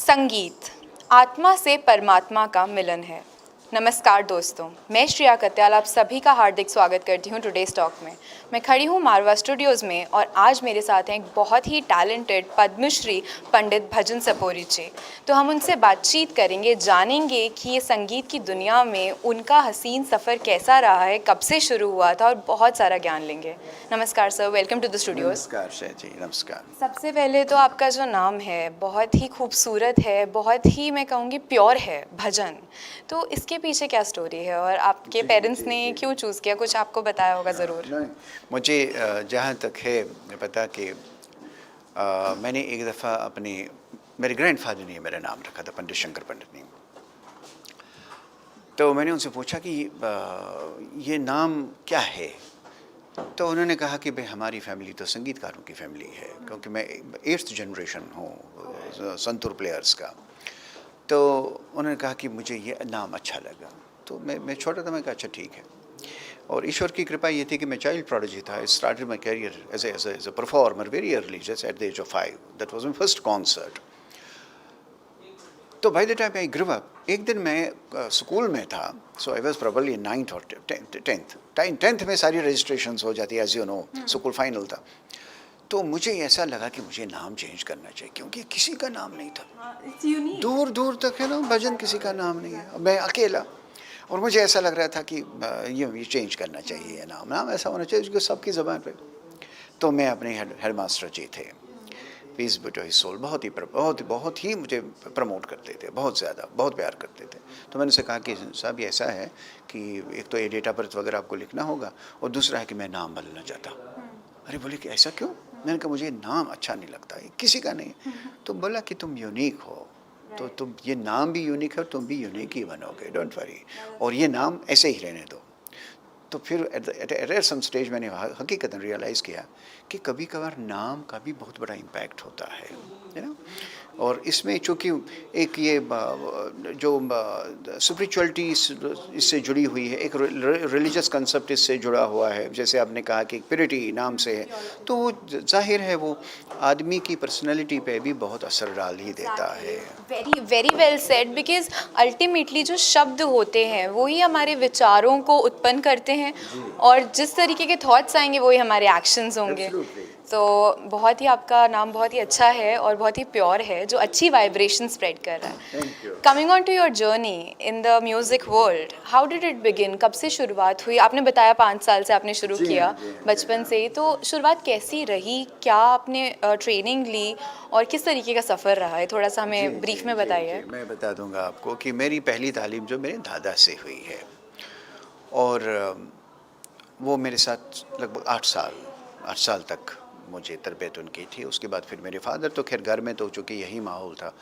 संगीत आत्मा से परमात्मा का मिलन है। नमस्कार दोस्तों, मैं श्रेया कत्याल आप सभी का हार्दिक स्वागत करती हूं टुडेस टॉक में। मैं खड़ी हूं मारवा स्टूडियोज़ में और आज मेरे साथ हैं एक बहुत ही टैलेंटेड पद्मश्री पंडित भजन सपोरी जी। तो हम उनसे बातचीत करेंगे, जानेंगे कि ये संगीत की दुनिया में उनका हसीन सफ़र कैसा रहा है, कब से शुरू हुआ था और बहुत सारा ज्ञान लेंगे। नमस्कार sir, welcome to the studios. नमस्कार श्रेया जी, नमस्कार। सबसे पहले तो आपका जो नाम है बहुत ही खूबसूरत है, बहुत ही मैं कहूँगी प्योर है, भजन। तो इसके पीछे क्या स्टोरी है और आपके पेरेंट्स ने क्यों चूज़ किया, कुछ आपको बताया होगा ज़रूर। नहीं, मुझे जहाँ तक है पता कि मैंने एक दफ़ा मेरे ग्रैंडफादर ने मेरा नाम रखा था, पंडित शंकर पंडित ने। तो मैंने उनसे पूछा कि ये नाम क्या है। तो उन्होंने कहा कि भाई हमारी फैमिली तो संगीतकारों की फैमिली है, क्योंकि मैं 8th जनरेशन हूँ संतूर प्लेयर्स का। तो उन्होंने कहा कि मुझे ये नाम अच्छा लगा। तो मैं छोटा था, मैं कहा अच्छा ठीक है। और ईश्वर की कृपा ये थी कि मैं चाइल्ड प्रोडिजी था। I started my career as a performer very early, just at the age of 5। That was my first concert. तो by the time I grow up, एक दिन मैं स्कूल में था। सो आई वाज प्रोबेबली 9th और 10th में सारी registrations हो जाती है, as you know, school final था। तो मुझे ऐसा लगा कि मुझे नाम चेंज करना चाहिए, क्योंकि किसी का नाम नहीं था। दूर दूर तक है ना, भजन किसी का नाम नहीं है, मैं अकेला। और मुझे ऐसा लग रहा था कि ये चेंज करना चाहिए, नाम ऐसा होना चाहिए जो सबकी ज़बान पे। तो मैं अपने हेड मास्टर जी थे, पीस बटो हिज सोल, बहुत ही मुझे प्रमोट करते थे, बहुत ज़्यादा, बहुत प्यार करते थे। तो मैंने उनसे कहा कि साहब ये ऐसा है कि एक तो ये डेट ऑफ बर्थ वगैरह आपको लिखना होगा, और दूसरा है कि मैं नाम बदलना चाहता। अरे बोले कि ऐसा क्यों? मैंने कहा मुझे नाम अच्छा नहीं लगता है, किसी का नहीं। तो बोला कि तुम यूनिक हो, तो तुम ये नाम भी यूनिक है, तुम भी यूनिक ही बनोगे, डोंट वरी, और ये नाम ऐसे ही रहने दो। तो फिर एट सम स्टेज मैंने हकीकतन रियलाइज़ किया कि कभी कभार नाम का भी बहुत बड़ा इम्पैक्ट होता है ना। और इसमें चूँकि एक ये जो स्पिरिचुअलिटी इससे जुड़ी हुई है, एक रिलीजियस कंसेप्ट इससे जुड़ा हुआ है, जैसे आपने कहा कि प्योरिटी नाम से है, तो वो जाहिर है वो आदमी की पर्सनैलिटी पे भी बहुत असर डाल ही देता है। Very very well said, because ultimately जो शब्द होते हैं वही हमारे विचारों को उत्पन्न करते हैं और जिस तरीके के थॉट्स आएंगे वही हमारे एक्शंस होंगे। तो बहुत ही आपका नाम बहुत ही अच्छा है और बहुत ही प्योर है, जो अच्छी वाइब्रेशन स्प्रेड कर रहा है। Coming on to your journey in the music world, how did it begin? कब से शुरुआत हुई? आपने बताया 5 साल से आपने शुरू किया, बचपन से ही। तो शुरुआत कैसी रही, क्या आपने ट्रेनिंग ली और किस तरीके का सफ़र रहा है? थोड़ा सा हमें ब्रीफ में बताइए। मैं बता दूंगा आपको कि मेरी पहली तालीम जो मेरे दादा से हुई है, और वो मेरे साथ लगभग 8 साल तक मुझे तरबियत उनकी थी। उसके बाद फिर मेरे फादर तो खैर घर में तो चूँकि यही माहौल था,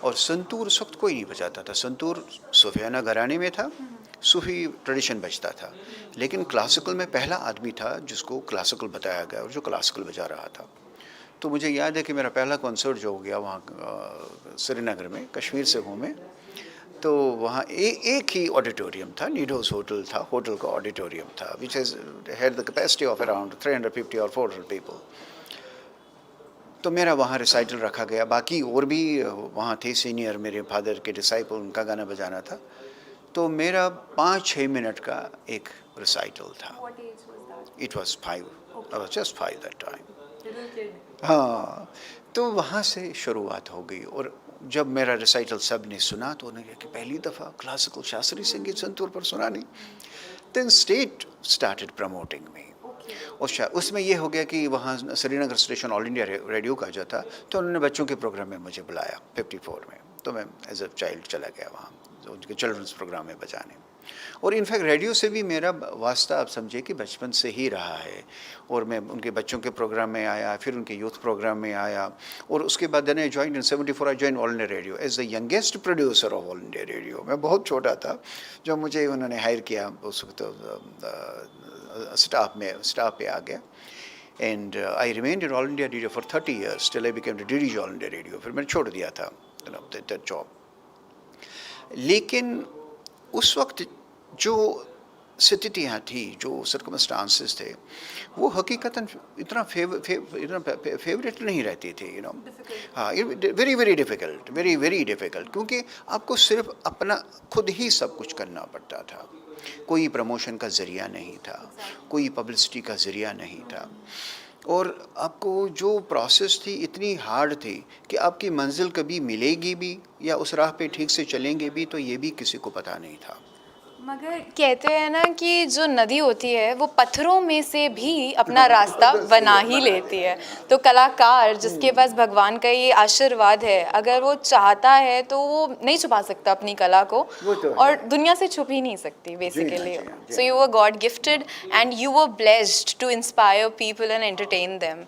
और संतूर उस वक्त कोई नहीं बजाता था। संतूर सूफियाना घराने में था, सूफी ट्रेडिशन बजता था, लेकिन क्लासिकल में पहला आदमी था जिसको क्लासिकल बताया गया और जो क्लासिकल बजा रहा था। तो मुझे याद है कि मेरा पहला कॉन्सर्ट जो हो गया वहाँ श्रीनगर में, कश्मीर से हूँ मैं। तो वहाँ एक ही ऑडिटोरियम था, नीडोस होटल था, होटल का ऑडिटोरियम था, which has had the capacity of around 350 और 400 पीपल। तो मेरा वहाँ रिसाइटल रखा गया, बाकी और भी वहाँ थे सीनियर मेरे फादर के डिसाइपल, उनका गाना बजाना था। तो मेरा 5-6 मिनट का एक रिसाइटल था। It was 5, I was just 5 that time. हाँ, तो वहाँ से शुरुआत हो गई। और जब मेरा रिसाइटल सब ने सुना तो उन्होंने कहा कि पहली दफ़ा क्लासिकल शास्त्रीय संगीत संतूर पर सुना नहीं। देन स्टेट स्टार्टेड प्रमोटिंग मी। उसमें ये हो गया कि वहाँ Srinagar station all India radio का जो था, तो उन्होंने बच्चों के प्रोग्राम में मुझे बुलाया 54 में। तो मैं एज अ चाइल्ड चला गया वहाँ, तो उनके चिल्ड्रंस प्रोग्राम में बजाने। और इनफैक्ट रेडियो से भी मेरा वास्ता आप समझे कि बचपन से ही रहा है। और मैं उनके बच्चों के प्रोग्राम में आया, फिर उनके यूथ प्रोग्राम में आया, और उसके बाद then I joined in 74 I join All India Radio as the youngest producer of All India Radio. मैं बहुत छोटा था जब मुझे उन्होंने हायर किया, उस वक्त स्टाफ पे आ गया। And I remained in all India radio for 30 years till I became the DD all India radio. फिर मैंने छोड़ दिया था दैट जॉब। लेकिन उस वक्त जो स्थितियाँ थी, जो सर्कमस्टांसेस थे, वो हकीकतन इतना फेवरेट नहीं रहती थी, हाँ, very very difficult, very very difficult, क्योंकि आपको सिर्फ अपना खुद ही सब कुछ करना पड़ता था। कोई प्रमोशन का ज़रिया नहीं था, कोई पब्लिसिटी का ज़रिया नहीं था, और आपको जो प्रोसेस थी इतनी हार्ड थी कि आपकी मंजिल कभी मिलेगी भी या उस राह पे ठीक से चलेंगे भी, तो ये भी किसी को पता नहीं था। मगर कहते हैं ना कि जो नदी होती है वो पत्थरों में से भी अपना रास्ता बना ही लेती है। तो कलाकार जिसके पास भगवान का ये आशीर्वाद है, अगर वो चाहता है तो वो नहीं छुपा सकता अपनी कला को, वो तो है। और दुनिया से छुप ही नहीं सकती basically. So you were God gifted and you were blessed to inspire people and entertain them.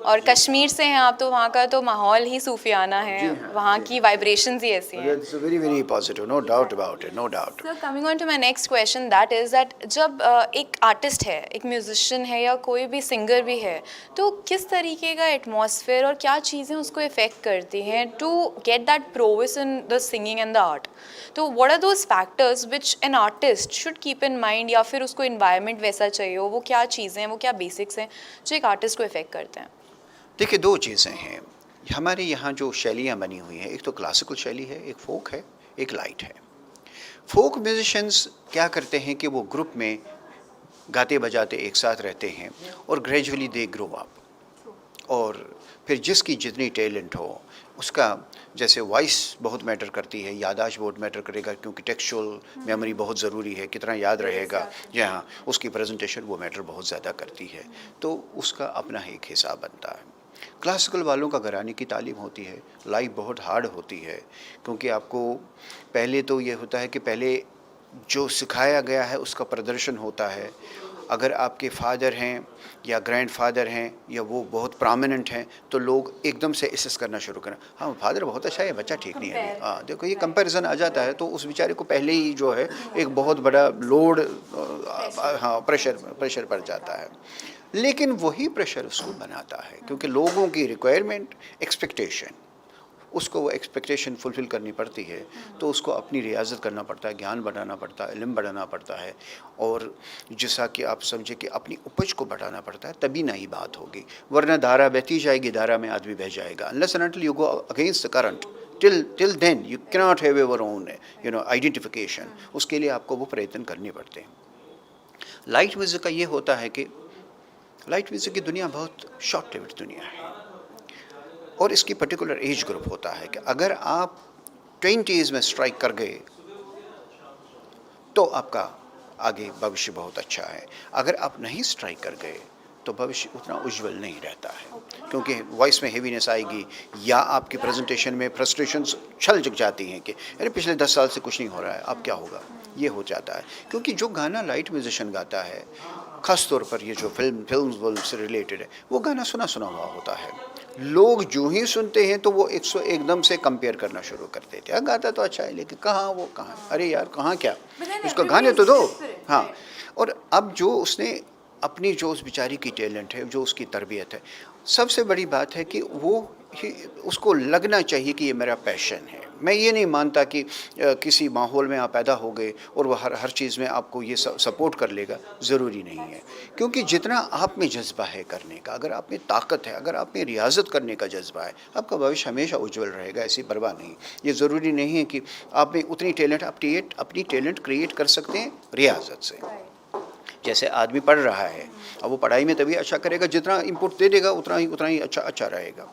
और कश्मीर से हैं आप, तो वहाँ का तो माहौल ही सूफियाना है, वहाँ की वाइब्रेशंस ही ऐसी हैं। Very very positive, no doubt about it, no doubt. Sir, coming on to my next question, that is that जब एक आर्टिस्ट है, एक म्यूजिशियन है या कोई भी सिंगर भी है, तो किस तरीके का एटमॉस्फेयर और क्या चीज़ें उसको इफ़ेक्ट करती हैं to get that progress in the singing and the art? तो what are those factors which an artist should keep in mind, या फिर उसको इन्वायरमेंट वैसा चाहिए हो, वो क्या चीज़ें हैं, वो क्या बेसिक्स हैं जो एक आर्टिस्ट को इफ़ेक्ट करते हैं? देखिए, दो चीज़ें हैं हमारे यहाँ जो शैलियाँ बनी हुई हैं, एक तो क्लासिकल शैली है, एक फोक है, एक लाइट है। फोक म्यूजिशियंस क्या करते हैं कि वो ग्रुप में गाते बजाते एक साथ रहते हैं और ग्रेजुअली दे ग्रो अप, और फिर जिसकी जितनी टैलेंट हो उसका, जैसे वॉइस बहुत मैटर करती है, याददाश्त बहुत मैटर करेगा, क्योंकि टेक्सचुअल मेमोरी बहुत ज़रूरी है, कितना याद रहेगा, यहाँ उसकी प्रेजेंटेशन वो मैटर बहुत ज़्यादा करती है, तो उसका अपना एक हिसाब बनता है। क्लासिकल वालों का घराने की तालीम होती है, लाइफ बहुत हार्ड होती है, क्योंकि आपको पहले तो ये होता है कि पहले जो सिखाया गया है उसका प्रदर्शन होता है। अगर आपके फादर हैं या ग्रैंडफादर हैं या वो बहुत प्रोमिनेंट हैं, तो लोग एकदम से असेस करना शुरू करें, हाँ फादर बहुत अच्छा है, बच्चा ठीक नहीं है, हाँ देखो ये कंपैरिजन आ जाता है, तो उस बेचारे को पहले ही जो है एक बहुत बड़ा लोड, हाँ प्रेशर पड़ जाता है। लेकिन वही प्रेशर उसको बनाता है, क्योंकि लोगों की रिक्वायरमेंट, एक्सपेक्टेशन, उसको वो एक्सपेक्टेशन फुलफ़िल करनी पड़ती है, तो उसको अपनी रियाज़त करना पड़ता है, ज्ञान बढ़ाना पड़ता है, इल्म बढ़ाना पड़ता है, और जैसा कि आप समझे कि अपनी उपज को बढ़ाना पड़ता है, तभी ना ही बात होगी, वरना धारा बहती जाएगी, धारा में आदमी बह जाएगा। Unless and until you go against the current, till then you cannot have your own identification। उसके लिए आपको वो प्रयत्न करने पड़ते हैं। लाइट म्यूज़िक का ये होता है कि लाइट म्यूज़िक की दुनिया बहुत शॉर्ट लिव्ड दुनिया है, और इसकी पर्टिकुलर एज ग्रुप होता है कि अगर आप 20s में स्ट्राइक कर गए तो आपका आगे भविष्य बहुत अच्छा है, अगर आप नहीं स्ट्राइक कर गए तो भविष्य उतना उज्जवल नहीं रहता है, क्योंकि वॉइस में हेवीनेस आएगी, या आपकी प्रेजेंटेशन में फ्रस्ट्रेशंस छल जग जाती हैं कि अरे पिछले 10 साल से कुछ नहीं हो रहा है, अब क्या होगा, ये हो जाता है। क्योंकि जो गाना लाइट म्यूजिशियन गाता है, ख़ास तौर पर ये जो फिल्म से रिलेटेड है, वो गाना सुना सुना हुआ होता है, लोग जो ही सुनते हैं तो वो एकदम से कंपेयर करना शुरू कर देते हैं, गाता तो अच्छा है लेकिन कहाँ वो, कहाँ, अरे यार कहाँ क्या, उसका गाने तो दो, हाँ। और अब जो उसने अपनी, जो उस बेचारी की टैलेंट है, जो उसकी तरबियत है, सबसे बड़ी बात है कि वो उसको लगना चाहिए कि ये मेरा पैशन है। मैं ये नहीं मानता कि किसी माहौल में आप पैदा हो गए और वो हर चीज़ में आपको ये सपोर्ट कर लेगा, ज़रूरी नहीं है, क्योंकि जितना आप में जज्बा है करने का, अगर आप में ताकत है, अगर आप में रियाज़त करने का जज्बा है, आपका भविष्य हमेशा उज्जवल रहेगा, ऐसी परवाह नहीं। ये ज़रूरी नहीं है कि आप में उतनी टैलेंट, अपनी टैलेंट क्रिएट कर सकते हैं रियाज़त से। जैसे आदमी पढ़ रहा है, अब वो पढ़ाई में तभी अच्छा करेगा, जितना इनपुट दे देगा उतना ही अच्छा रहेगा।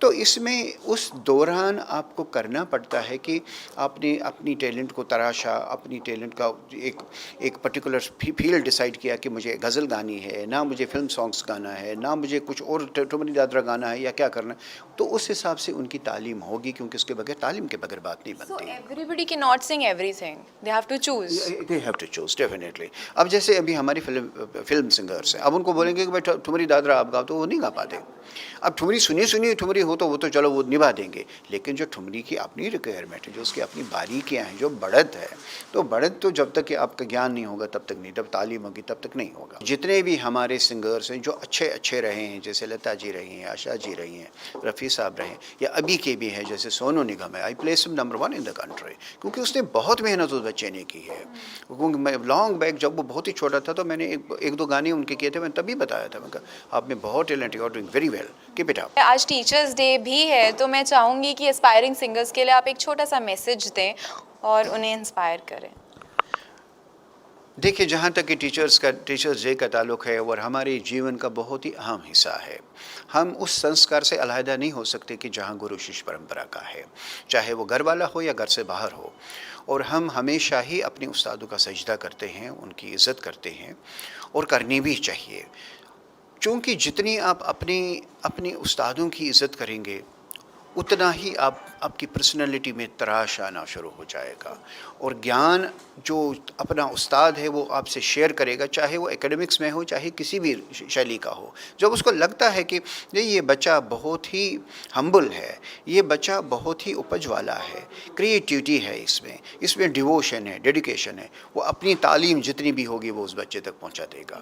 तो इसमें उस दौरान आपको करना पड़ता है कि आपने अपनी टैलेंट को तराशा, अपनी टैलेंट का एक पर्टिकुलर फील्ड डिसाइड किया कि मुझे गज़ल गानी है, ना मुझे फिल्म सॉन्ग्स गाना है, ना मुझे कुछ और ठुमरी दादरा गाना है, या क्या करना है, तो उस हिसाब से उनकी तालीम होगी, क्योंकि उसके बगैर, तालीम के बगैर बात नहीं बनती। Everybody can not sing everything, they have to choose, definitely. अब जैसे अभी हमारी फिल्म सिंगर्स हैं, अब उनको बोलेंगे कि भाई ठुमरी दादरा आप गाओ, तो वो नहीं गा पाते, अब ठुमरी सुनी सुनी ठुमरी हो तो वो तो चलो वो निभा देंगे, लेकिन जो ठुमरी की अपनी रिक्वायरमेंट है, जो उसकी अपनी बारीकियाँ हैं, जो बढ़त है, तो बढ़त तो जब तक कि आपका ज्ञान नहीं होगा तब तक नहीं, जब तालीम होगी तब तक नहीं होगा। जितने भी हमारे सिंगर्स हैं जो अच्छे अच्छे रहे हैं, जैसे लता जी रही हैं, आशा जी रही हैं, रफ़ी साहब रहे हैं, या अभी के भी हैं जैसे सोनू निगम है, I place him number 1 in the country, क्योंकि उसने बहुत मेहनत उस बच्चे ने की है। क्योंकि मैं लॉन्ग बैक जब वो बहुत ही छोटा था तो मैंने एक दो गाने उनके किए थे, मैंने तभी बताया था, मैं आप में बहुत talent, you are doing very well, keep it up. आज टीचर्स डे भी है, तो मैं चाहूँगी कि एस्पायरिंग सिंगर्स के लिए आप एक छोटा सा मैसेज दें और उन्हें इंस्पायर करें। देखिए, जहाँ तक कि टीचर्स डे का ताल्लुक़ है और हमारे जीवन का बहुत ही अहम हिस्सा है। हम उस संस्कार से अलहदा नहीं हो सकते कि जहाँ गुरु शिष्य परंपरा का है, चाहे वो घर वाला हो या घर से बाहर हो। और हम हमेशा ही अपने उस्तादों का सजदा करते हैं, उनकी इज़्ज़त करते हैं, और करनी भी चाहिए। चूँकि जितनी आप अपने उस्तादों की इज़्ज़त करेंगे, उतना ही आपकी पर्सनैलिटी में तराश आना शुरू हो जाएगा, और ज्ञान जो अपना उस्ताद है वो आपसे शेयर करेगा, चाहे वो एकेडमिक्स में हो, चाहे किसी भी शैली का हो। जब उसको लगता है कि ये बच्चा बहुत ही हम्बल है, ये बच्चा बहुत ही उपज वाला है, क्रिएटिविटी है इसमें डिवोशन है, डेडिकेशन है, वो अपनी तालीम जितनी भी होगी वो उस बच्चे तक पहुंचा देगा।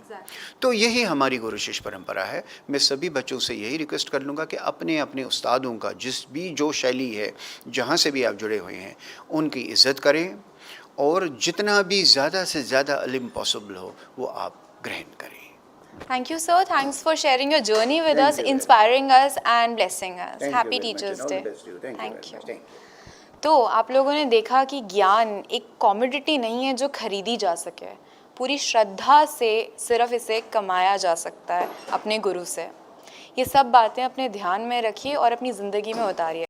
तो यही हमारी गुरु शिष्य परंपरा है। मैं सभी बच्चों से यही रिक्वेस्ट कर लूँगा कि अपने अपने उस्तादों का जो शैली है, जहाँ से भी आप जुड़े हुए हैं, उनकी इज़्ज़त करें, और जितना भी ज़्यादा से ज़्यादा इल्म पॉसिबल हो वो आप ग्रहण करें। Thank you, sir. Thanks for sharing your journey with us, inspiring us and blessing us. Happy Teachers Day. Thank you. तो आप लोगों ने देखा कि ज्ञान एक कमोडिटी नहीं है जो खरीदी जा सके। पूरी श्रद्धा से सिर्फ इसे कमाया जा सकता है अपने गुरु से। ये सब बातें अपने ध्यान में रखिए और अपनी ज़िंदगी में उतारिए।